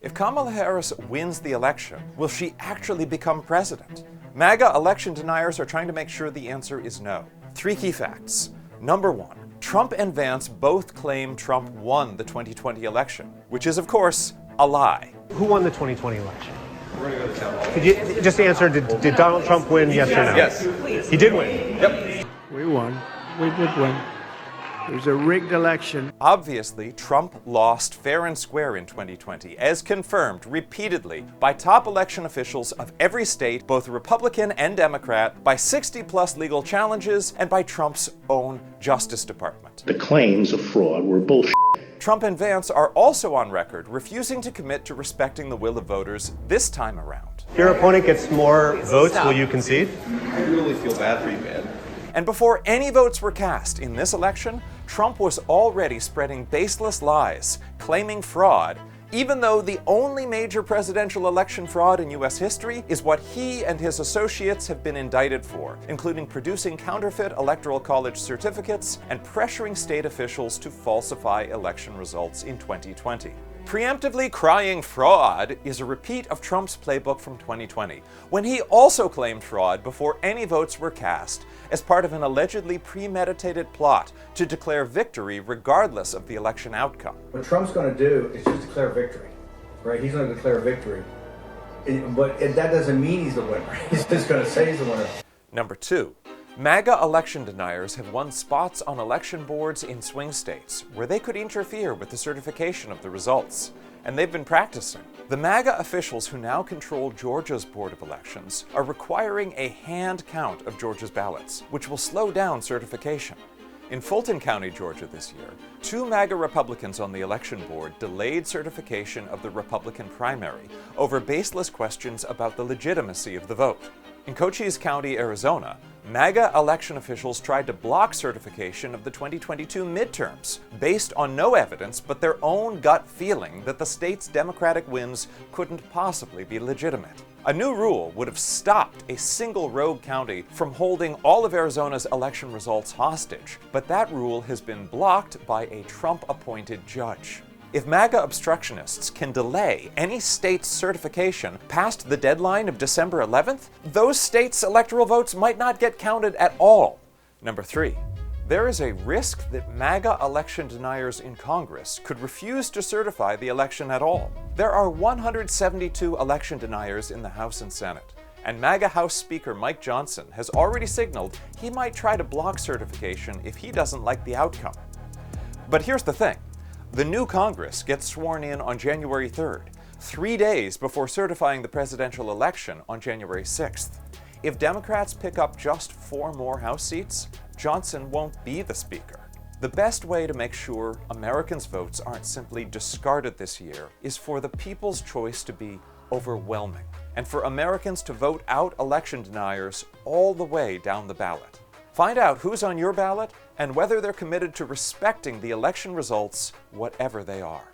If Kamala Harris wins the election, will she actually become president? MAGA election deniers are trying to make sure the answer is no. 3 key facts. Number 1, Trump and Vance both claim Trump won the 2020 election, which is, of course, a lie. Who won the 2020 election? We're going to go to town hall. Could you just answer, did Donald Trump win, yes or no? Yes. He did win? Yep. We won. We did win. It was a rigged election. Obviously, Trump lost fair and square in 2020, as confirmed repeatedly by top election officials of every state, both Republican and Democrat, by 60-plus legal challenges, and by Trump's own Justice Department. The claims of fraud were bullshit. Trump and Vance are also on record refusing to commit to respecting the will of voters this time around. If your opponent gets more votes, will you concede? I really feel bad for you, man. And before any votes were cast in this election, Trump was already spreading baseless lies, claiming fraud, even though the only major presidential election fraud in U.S. history is what he and his associates have been indicted for, including producing counterfeit electoral college certificates and pressuring state officials to falsify election results in 2020. Preemptively crying fraud is a repeat of Trump's playbook from 2020, when he also claimed fraud before any votes were cast as part of an allegedly premeditated plot to declare victory regardless of the election outcome. What Trump's going to do is just declare victory, right? He's going to declare victory. But that doesn't mean he's the winner. He's just going to say he's the winner. Number 2. MAGA election deniers have won spots on election boards in swing states where they could interfere with the certification of the results, and they've been practicing. The MAGA officials who now control Georgia's Board of Elections are requiring a hand count of Georgia's ballots, which will slow down certification. In Fulton County, Georgia this year, 2 MAGA Republicans on the election board delayed certification of the Republican primary over baseless questions about the legitimacy of the vote. In Cochise County, Arizona, MAGA election officials tried to block certification of the 2022 midterms based on no evidence but their own gut feeling that the state's Democratic wins couldn't possibly be legitimate. A new rule would have stopped a single rogue county from holding all of Arizona's election results hostage, but that rule has been blocked by a Trump-appointed judge. If MAGA obstructionists can delay any state's certification past the deadline of December 11th, those states' electoral votes might not get counted at all. Number 3. There is a risk that MAGA election deniers in Congress could refuse to certify the election at all. There are 172 election deniers in the House and Senate, and MAGA House Speaker Mike Johnson has already signaled he might try to block certification if he doesn't like the outcome. But here's the thing. The new Congress gets sworn in on January 3rd, 3 days before certifying the presidential election on January 6th. If Democrats pick up just 4 more House seats, Johnson won't be the Speaker. The best way to make sure Americans' votes aren't simply discarded this year is for the people's choice to be overwhelming, and for Americans to vote out election deniers all the way down the ballot. Find out who's on your ballot and whether they're committed to respecting the election results, whatever they are.